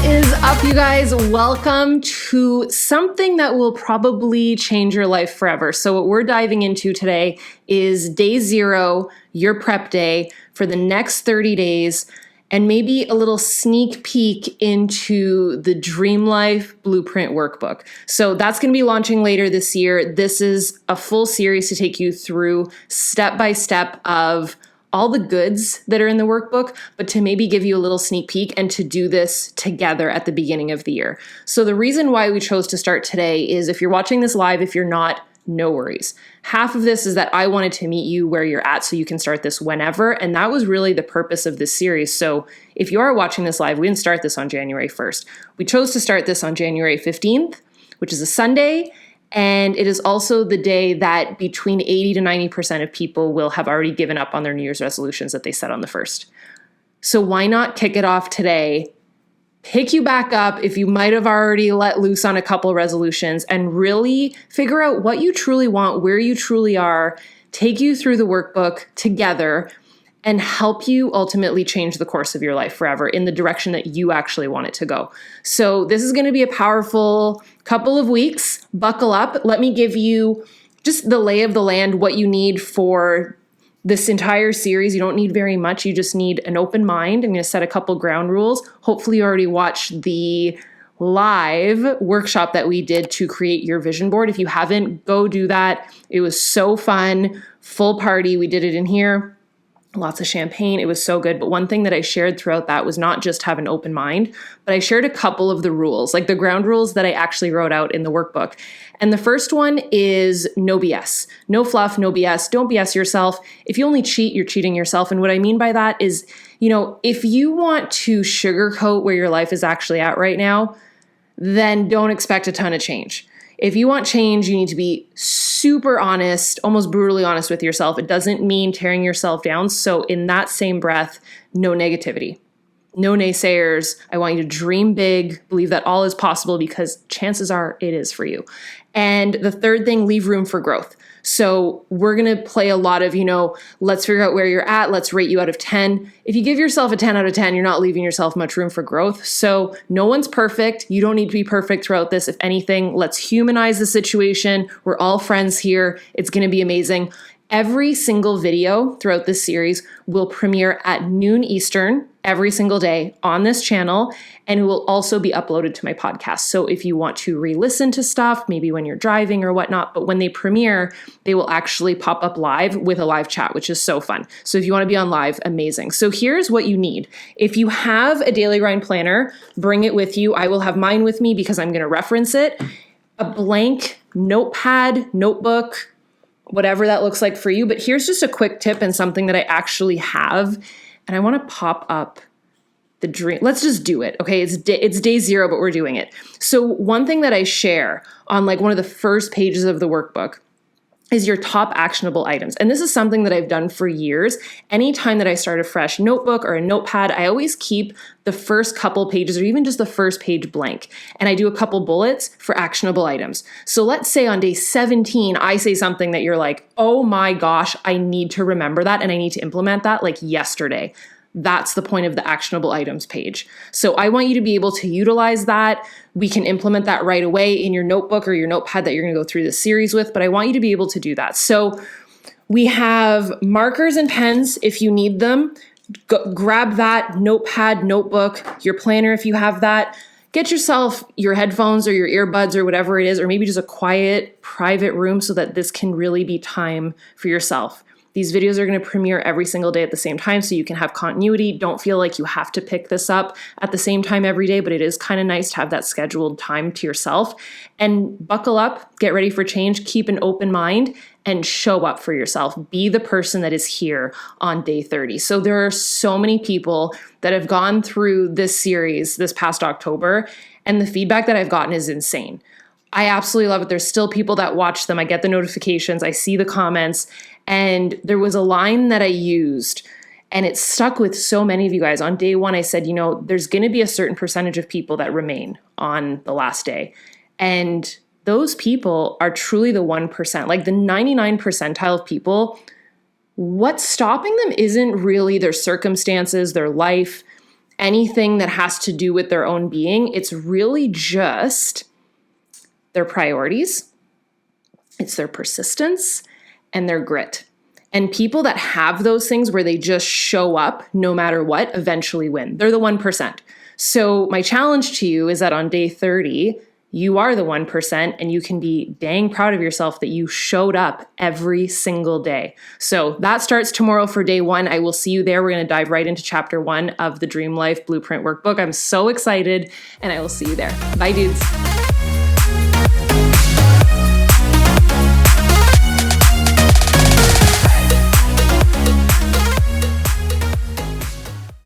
is up, you guys? Welcome to something that will probably change your life forever. So what we're diving into today is day 0, your prep day for the next 30 days, and maybe a little sneak peek into the Dream Life Blueprint Workbook. So that's going to be launching later this year. This is a full series to take you through step by step of all the goods that are in the workbook, but to maybe give you a little sneak peek and to do this together at the beginning of the year. So the reason why we chose to start today is if you're watching this live, if you're not, no worries. Half of this is that I wanted to meet you where you're at so you can start this whenever, and that was really the purpose of this series. So if you are watching this live, we didn't start this on January 1st. We chose to start this on January 15th, which is a Sunday, and it is also the day that between 80 to 90% of people will have already given up on their New Year's resolutions that they set on the 1st. So why not kick it off today, pick you back up if you might have already let loose on a couple resolutions, and really figure out what you truly want, where you truly are, take you through the workbook together, and help you ultimately change the course of your life forever in the direction that you actually want it to go. So this is going to be a powerful couple of weeks. Buckle up. Let me give you just the lay of the land, what you need for this entire series. You don't need very much. You just need an open mind. I'm going to set a couple ground rules. Hopefully you already watched the live workshop that we did to create your vision board. If you haven't, go do that. It was so fun. Full party. We did it in here. Lots of champagne. It was so good. But one thing that I shared throughout that was not just have an open mind, but I shared a couple of the rules, like the ground rules that I actually wrote out in the workbook. And the first one is no BS, no fluff, no BS. Don't BS yourself. If you only cheat, you're cheating yourself. And what I mean by that is, if you want to sugarcoat where your life is actually at right now, then don't expect a ton of change. If you want change, you need to be super honest, almost brutally honest with yourself. It doesn't mean tearing yourself down. So in that same breath, no negativity, no naysayers. I want you to dream big, believe that all is possible because chances are it is for you. And the third thing, leave room for growth. So we're going to play a lot of, let's figure out where you're at. Let's rate you out of 10. If you give yourself a 10 out of 10, you're not leaving yourself much room for growth. So no one's perfect. You don't need to be perfect throughout this. If anything, let's humanize the situation. We're all friends here. It's going to be amazing. Every single video throughout this series will premiere at noon Eastern every single day on this channel, and it will also be uploaded to my podcast. So if you want to re-listen to stuff, maybe when you're driving or whatnot, but when they premiere, they will actually pop up live with a live chat, which is so fun. So if you want to be on live, amazing. So here's what you need. If you have a Daily Grind planner, bring it with you. I will have mine with me because I'm going to reference it. A blank notepad, notebook, whatever that looks like for you. But here's just a quick tip and something that I actually have. And I want to pop up the dream. Let's just do it. Okay. It's day 0, but we're doing it. So one thing that I share on one of the first pages of the workbook is your top actionable items. And this is something that I've done for years. Anytime that I start a fresh notebook or a notepad, I always keep the first couple pages or even just the first page blank. And I do a couple bullets for actionable items. So let's say on day 17, I say something that you're like, oh my gosh, I need to remember that and I need to implement that like yesterday. That's the point of the actionable items page. So I want you to be able to utilize that. We can implement that right away in your notebook or your notepad that you're going to go through this series with, but I want you to be able to do that. So we have markers and pens if you need them. Grab that notepad, notebook, your planner if you have that. Get yourself your headphones or your earbuds or whatever it is, or maybe just a quiet, private room so that this can really be time for yourself. These videos are going to premiere every single day at the same time so you can have continuity. Don't feel like you have to pick this up at the same time every day, but it is kind of nice to have that scheduled time to yourself. And buckle up, get ready for change, keep an open mind, and show up for yourself. Be the person that is here on day 30. So there are so many people that have gone through this series this past October, and the feedback that I've gotten is insane. I absolutely love it. There's still people that watch them. I get the notifications. I see the comments. And there was a line that I used, and it stuck with so many of you guys. On day 1, I said, there's going to be a certain percentage of people that remain on the last day. And those people are truly the 1%, like the 99 percentile of people. What's stopping them isn't really their circumstances, their life. anything that has to do with their own being. It's really just their priorities, it's their persistence, and their grit. And people that have those things where they just show up no matter what eventually win. They're the 1%. So my challenge to you is that on day 30, you are the 1% and you can be dang proud of yourself that you showed up every single day. So that starts tomorrow for day 1. I will see you there. We're going to dive right into chapter 1 of the Dream Life Blueprint Workbook. I'm so excited and I will see you there. Bye, dudes.